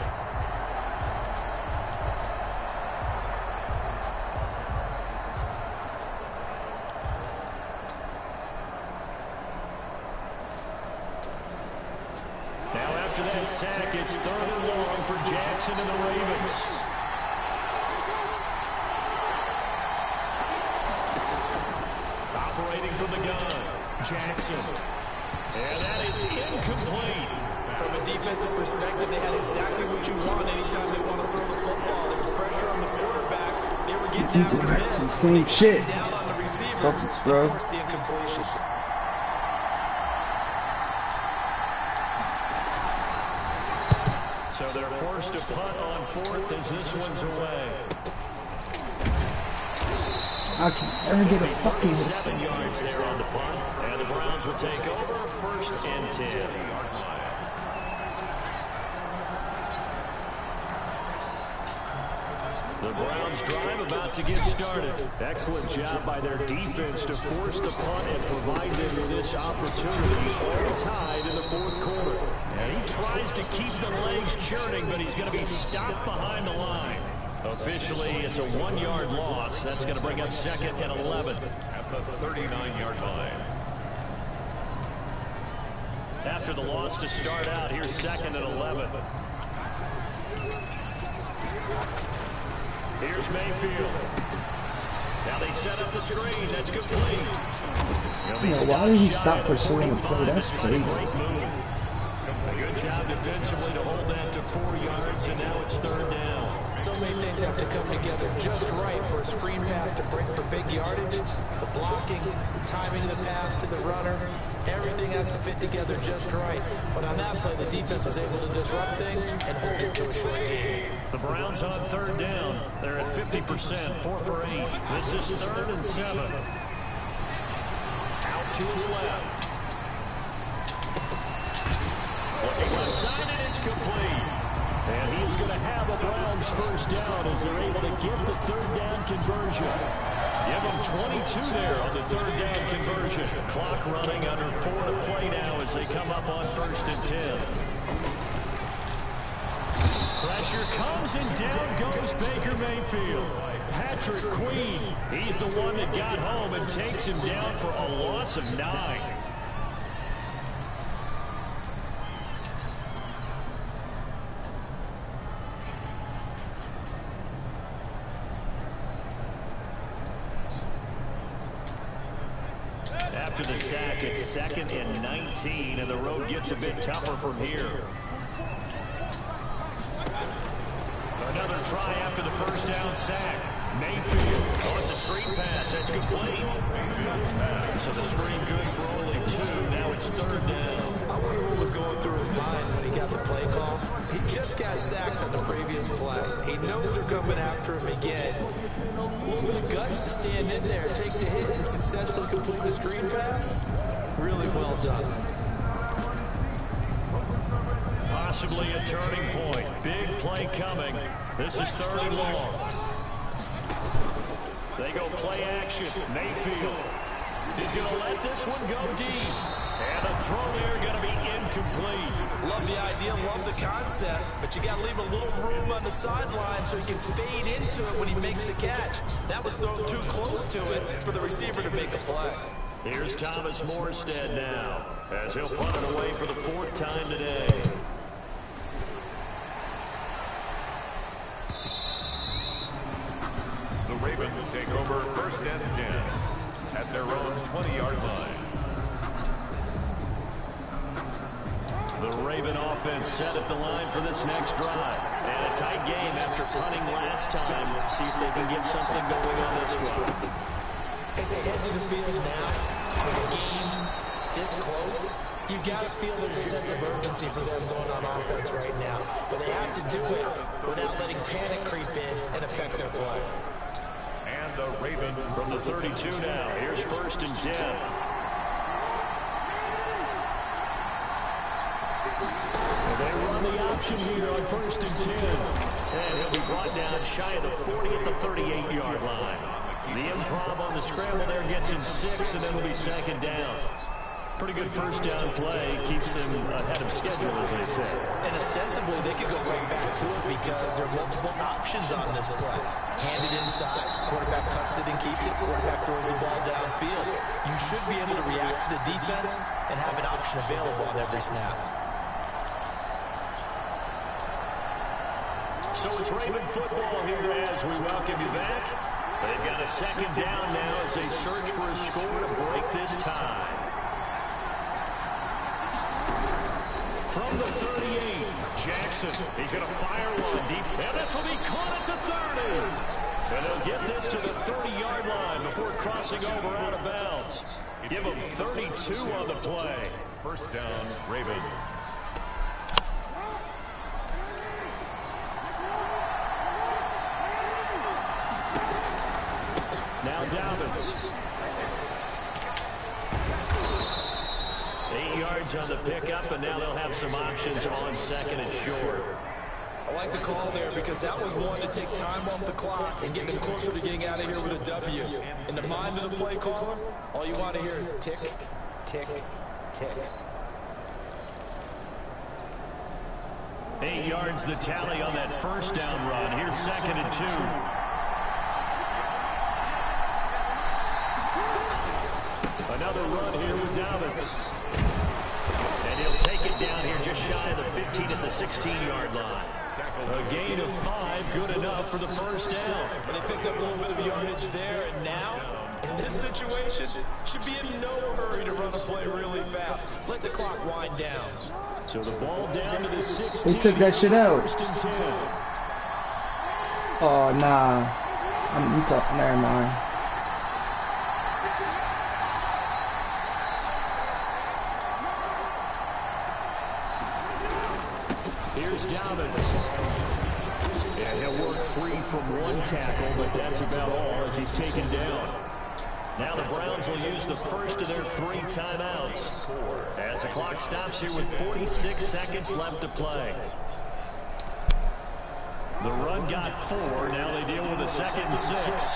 Now after that sack, it's 3rd and long for Jackson and the Ravens. Operating from the gun, Jackson. And that is incomplete. From a defensive perspective, they had exactly what you want anytime they want to throw the football. There was pressure on the quarterback. They were getting after him. Same shit. Down on the receivers. Bro. Forced the incompletion. So they're forced to punt on 4th as this one's away. I can never get a fucking 7 yards there on the punt, and the Browns will take over 1st and 10. The Browns drive about to get started. Excellent job by their defense to force the punt and provide them with this opportunity, all tied in the 4th quarter. And he tries to keep the legs churning, but he's going to be stopped behind the line. Officially, it's a 1-yard loss. That's going to bring up 2nd and 11. At the 39-yard line. After the loss to start out, here's 2nd and 11. Here's Mayfield. Now they set up the screen. That's complete. Why did he stop pursuing the play? That's crazy. Good job defensively to hold that to 4 yards, and now it's 3rd down. So many things have to come together just right for a screen pass to break for big yardage. The blocking, the timing of the pass to the runner, everything has to fit together just right. But on that play, the defense was able to disrupt things and hold it to a short game. The Browns on 3rd down. They're at 50%, 4 for 8. This is 3rd and 7. Out to his left. Looking left side, and it's complete. And he's going to have a Browns 1st down as they're able to get the 3rd down conversion. Give them 22 there on the 3rd down conversion. Clock running under 4 to play now as they come up on 1st and 10. Pressure comes, and down goes Baker Mayfield. Patrick Queen, he's the one that got home and takes him down for a loss of 9. After the sack, it's 2nd and 19, and the road gets a bit tougher from here. Another try after the 1st down sack. Mayfield. Oh, it's a screen pass. That's complete. So the screen good for only 2. Now it's 3rd down. I wonder what was going through his mind when he got the play call. He just got sacked on the previous play. He knows they're coming after him again. A little bit of guts to stand in there, take the hit, and successfully complete the screen pass. Really well done. Possibly a turning point. Big play coming. This is 3rd and long. They go play action. Mayfield. He's going to let this one go deep. And the throw there going to be incomplete. Love the idea, love the concept, but you got to leave a little room on the sideline so he can fade into it when he makes the catch. That was thrown too close to it for the receiver to make a play. Here's Thomas Morstead now, as he'll punt it away for the 4th time today. The Ravens take over 1st and 10 at their own 20-yard line. The Raven offense set at the line for this next drive. And a tight game after punting last time. See if they can get something going on this drive. As they head to the field now, with the game this close, you've got to feel there's a sense of urgency for them going on offense right now. But they have to do it without letting panic creep in and affect their play. And the Raven From the 32 now, here's 1st and 10. They run the option here on 1st and 10. And he'll be brought down just shy of the 40 at the 38-yard line. The improv on the scramble there gets him 6, and then it'll be second down. Pretty good first down play. Keeps them ahead of schedule, as they say. And ostensibly, they could go right back to it because there are multiple options on this play. Handed inside, quarterback tucks it and keeps it, quarterback throws the ball downfield. You should be able to react to the defense and have an option available on every snap. So it's Raven football here as we welcome you back. They've got a second down now as they search for a score to break this tie. From the 38, Jackson. He's going to fire one deep. And this will be caught at the 30. And they'll get this to the 30-yard line before crossing over out of bounds. Give them 32 on the play. First down, Ravens. Now Dobbins. 8 yards on the pickup, and now they'll have some options on second and short. I like the call there because that was one to take time off the clock and get them closer to getting out of here with a W. In the mind of the play caller, all you want to hear is tick, tick, tick. 8 yards the tally on that first down run. Here's second and 2. Another run here with Dobbins. And he'll take it down here just shy of the 15 at the 16-yard line. A gain of 5, good enough for the first down. And they picked up a little bit of yardage there, and now, in this situation, should be in no hurry to run a play really fast. Let the clock wind down. So the ball down to the 16. They took that shit out. First and 10. Oh, nah. Never mind. Here's Dobbins. And he'll work free from one tackle, but that's about all as he's taken down. Now the Browns will use the first of their 3 timeouts as the clock stops here with 46 seconds left to play. The run got 4. Now they deal with a 2nd and 6.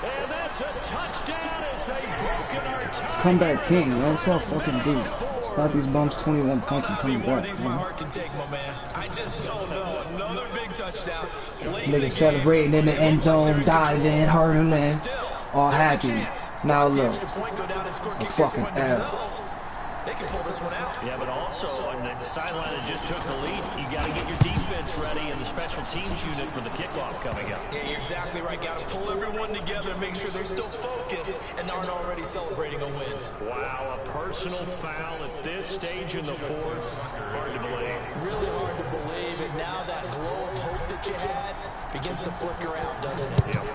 And that's a touchdown as they've broken our tie. Comeback king, man. That's what I fucking do. Stop these bumps 21 points and coming back. These my heart can take, my man. I just don't know. Another big touchdown. Nigga celebrating in the end zone, diving, hurling, all happy. Now look, a fucking L. They can pull this one out. Yeah, but also on the sideline that just took the lead, you got to get your defense ready and the special teams unit for the kickoff coming up. Yeah, you're exactly right. Got to pull everyone together and make sure they're still focused and aren't already celebrating a win. Wow, a personal foul at this stage in the fourth. Hard to believe. Really hard to believe. And now that glow of hope that you had begins to flicker out, doesn't it? Yep.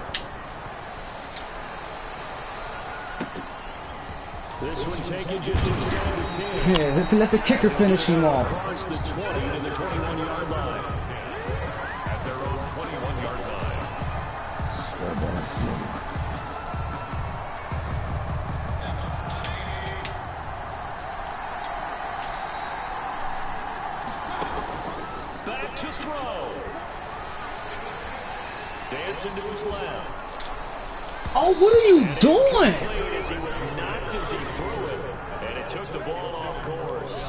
This one taken just inside the 10. Yeah, let the kicker finish him off. Across the 20 to the 21-yard line. At their own 21-yard line. Back to throw. Dancing to his left. Oh, what are you doing? As he was knocked as he threw it, and it took the ball off course.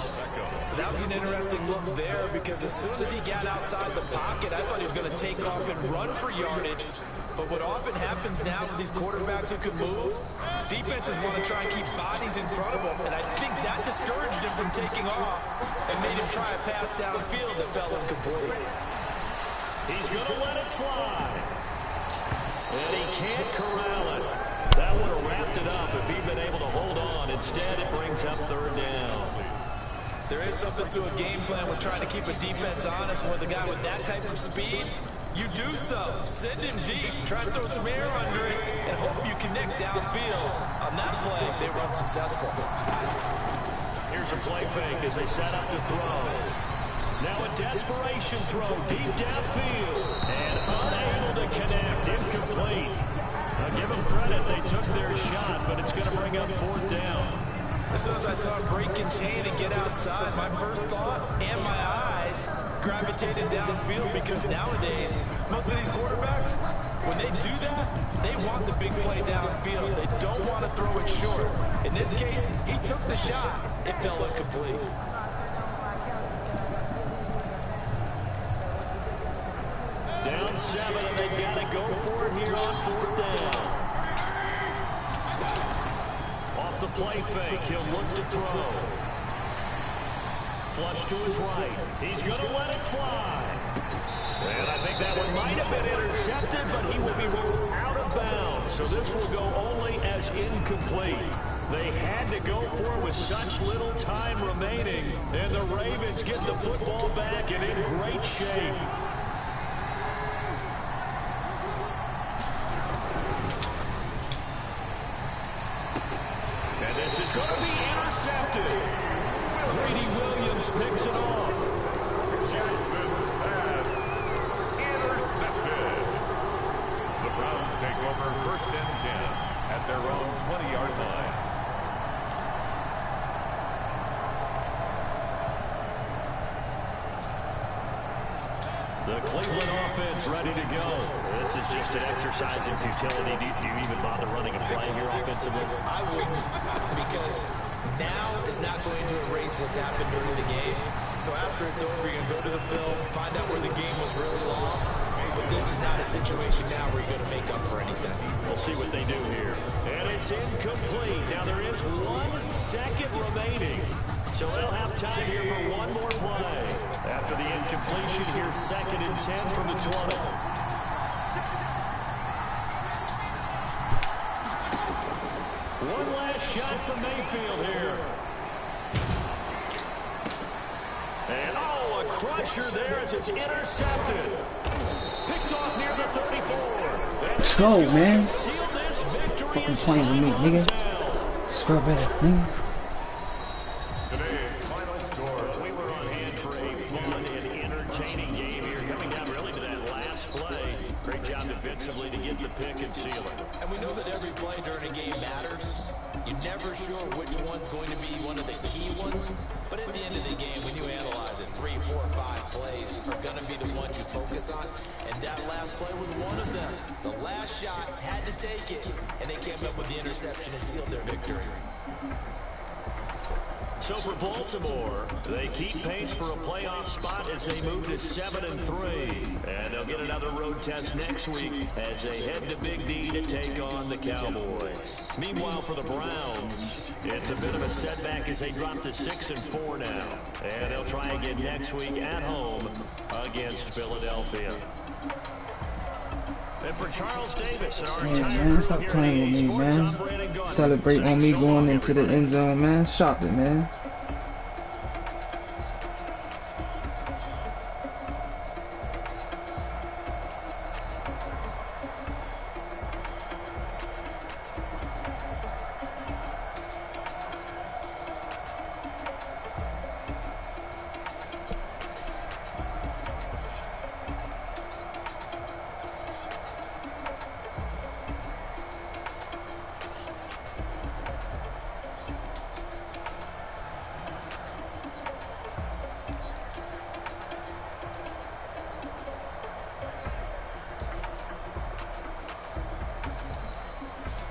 That was an interesting look there because as soon as he got outside the pocket, I thought he was going to take off and run for yardage. But what often happens now with these quarterbacks who can move, defenses want to try and keep bodies in front of them, and I think that discouraged him from taking off and made him try a pass downfield that fell incomplete. He's going to let it fly. And he can't corral it. That would have wrapped it up if he'd been able to hold on. Instead, it brings up third down. There is something to a game plan when trying to keep a defense honest with a guy with that type of speed. You do so. Send him deep. Try and throw some air under it and hope you connect downfield. On that play, they run successful. Here's a play fake as they set up to throw. Now a desperation throw deep downfield. And unable to connect. Incomplete. I'll give him credit. credit, they took their shot, but it's going to bring up 4th down. As soon as I saw him break contain and get outside, my first thought and my eyes gravitated downfield, because nowadays, most of these quarterbacks, when they do that, they want the big play downfield. They don't want to throw it short. In this case, he took the shot. It fell incomplete. Down 7, and they've got to go for it here on 4th down. Off the play fake, he'll look to throw. Flush to his right. He's going to let it fly. And I think that one might have been intercepted, but he will be ruled out of bounds. So this will go only as incomplete. They had to go for it with such little time remaining. And the Ravens get the football back and in great shape. And this is going to be intercepted. Greedy Williams picks it off. Jackson's pass intercepted. The Browns take over 1st and 10 at their own 20-yard line. The Cleveland offense ready to go. This is just an exercise in futility. Do you even bother running a play here offensively? I wouldn't, because now is not going to erase what's happened during the game. So after it's over, you can go to the film, find out where the game was really lost. But this is not a situation now where you're going to make up for anything. We'll see what they do here. And it's incomplete. Now there is 1 second remaining. So they'll have time here for one more play. After the incompletion, here's 2nd and 10 from the 20. One last shot from Mayfield here. And a crusher there as it's intercepted. Picked off near the 34. Let's go, man. Fucking playing with me, nigga. Scrub ass, nigga. Today's final score. We were on hand for a fun and entertaining game here. Coming down really to that last play. Great job defensively to get the pick and seal it. And we know that every play during a game matters. You're never sure which one's going to be one of the key ones. But at the end of the game, when you analyze it, 3, 4, 5 plays are going to be the ones you focus on. And that last play was one of them. The last shot had to take it. And they came up with the interception and sealed their victory. So for Baltimore, they keep pace for a playoff spot as they move to 7-3. And they'll get another road test next week as they head to Big D to take on the Cowboys. Meanwhile, for the Browns, it's a bit of a setback as they drop to 6-4 now. And they'll try again next week at home against Philadelphia. And for Charles Davis and our entire Man, crew stop here playing with at me, Sports, man. I'm Brandon Gaudin. Celebrate on me So going long, into the everybody. end zone, man. Shop it, man.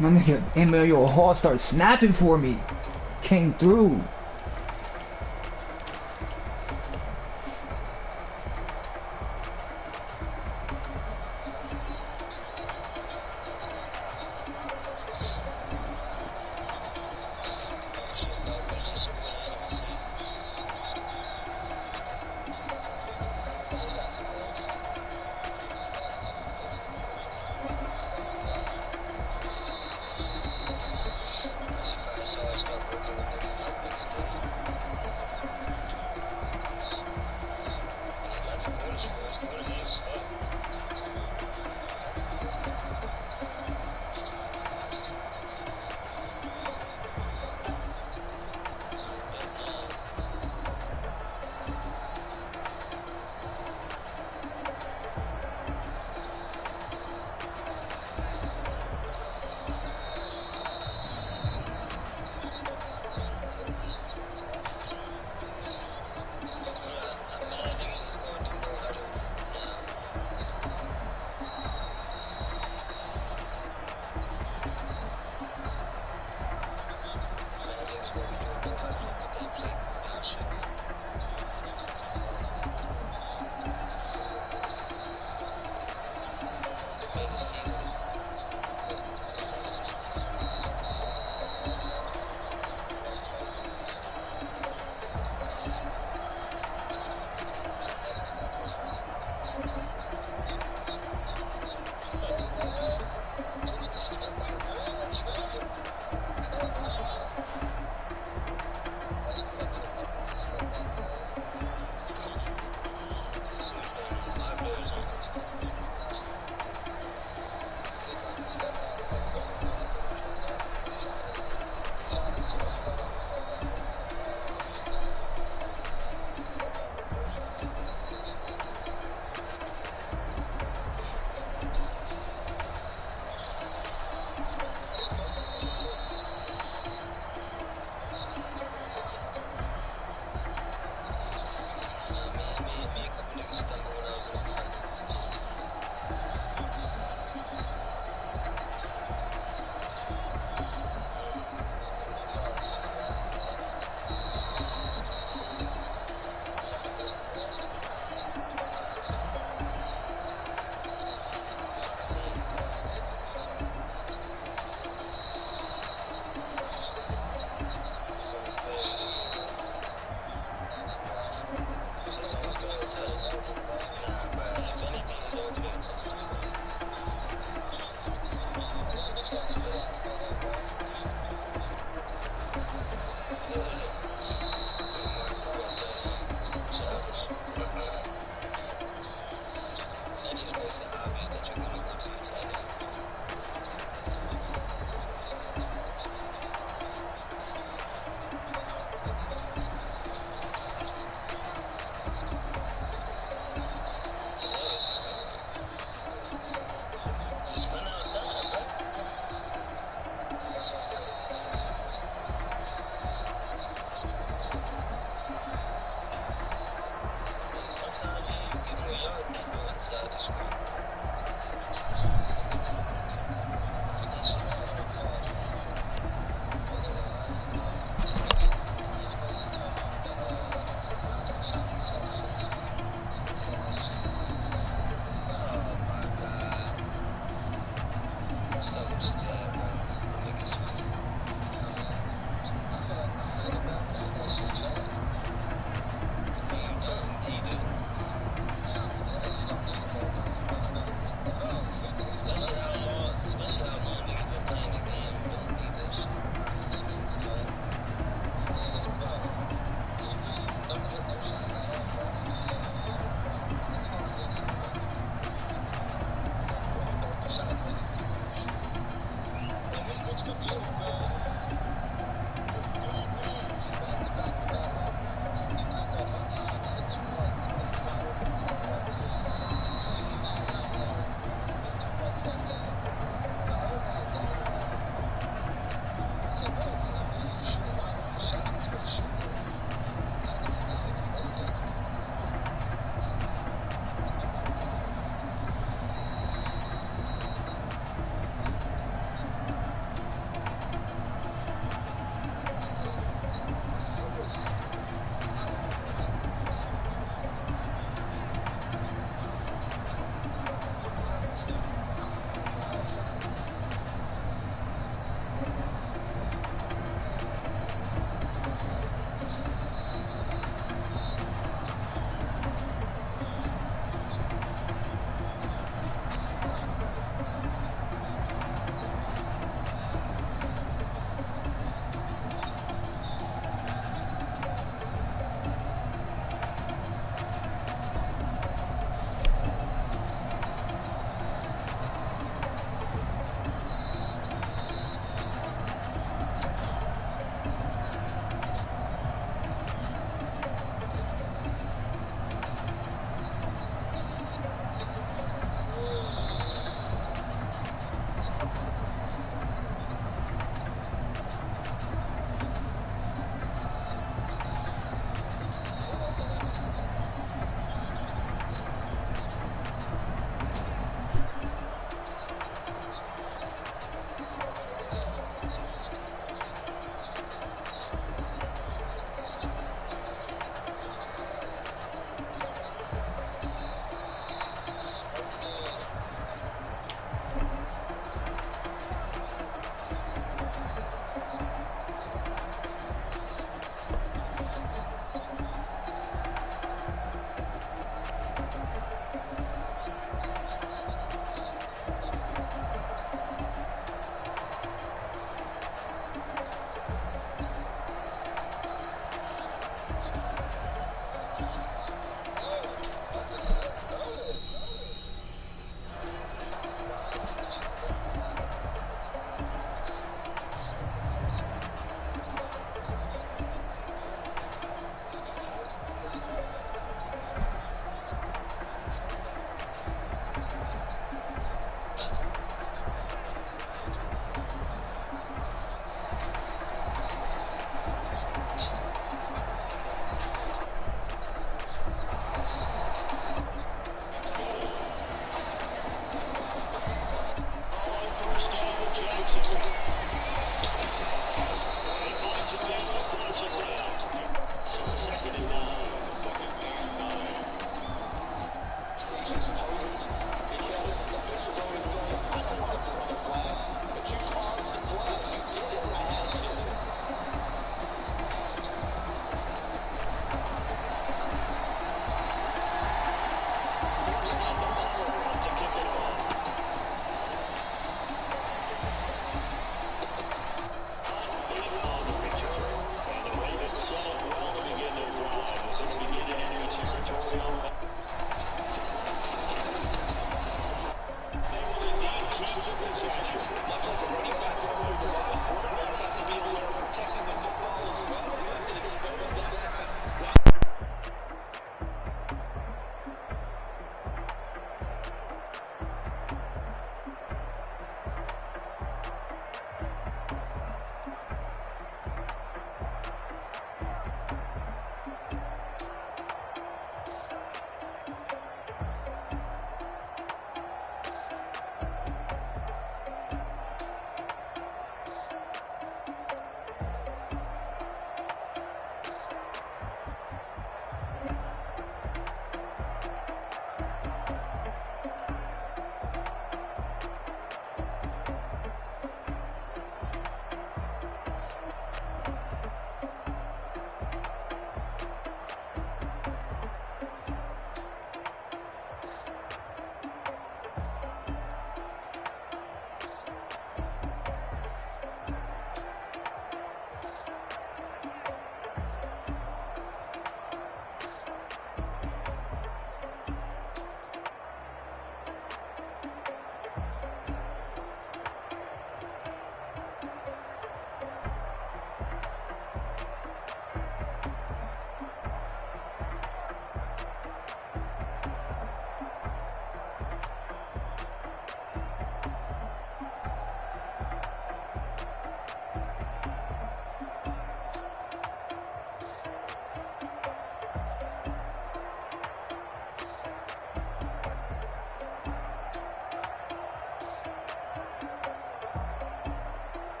My nigga Emilio Hall started snapping for me. Came through. So I started working with them.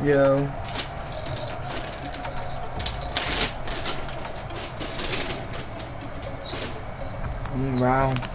Yo. Round.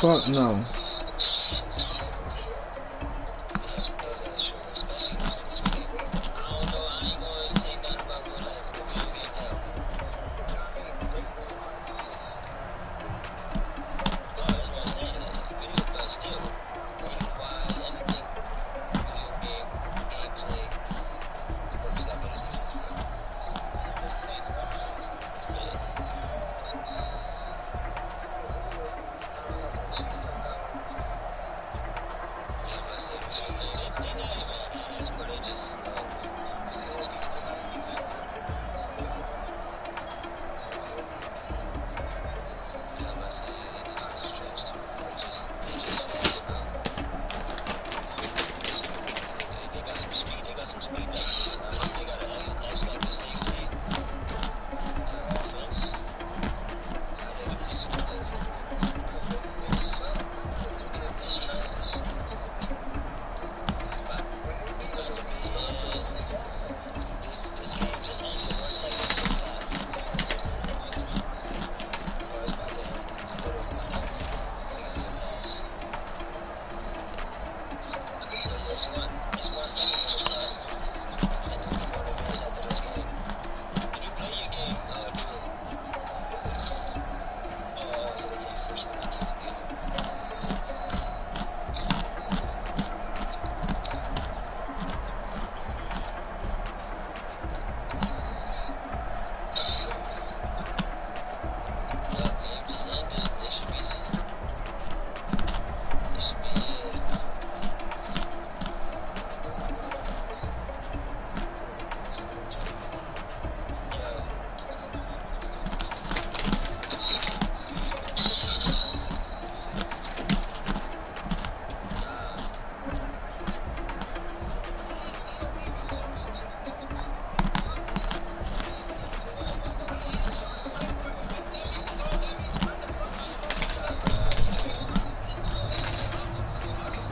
Fuck no.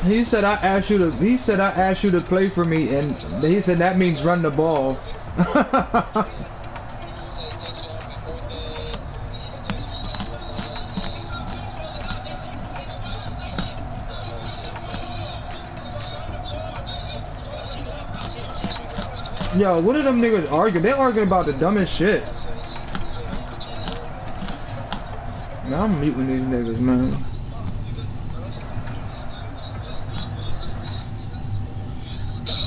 He said I asked you to. He said I asked you to play for me, and he said that means run the ball. Yo, what are them niggas arguing? They arguing about the dumbest shit. Man, I'm muting these niggas, man.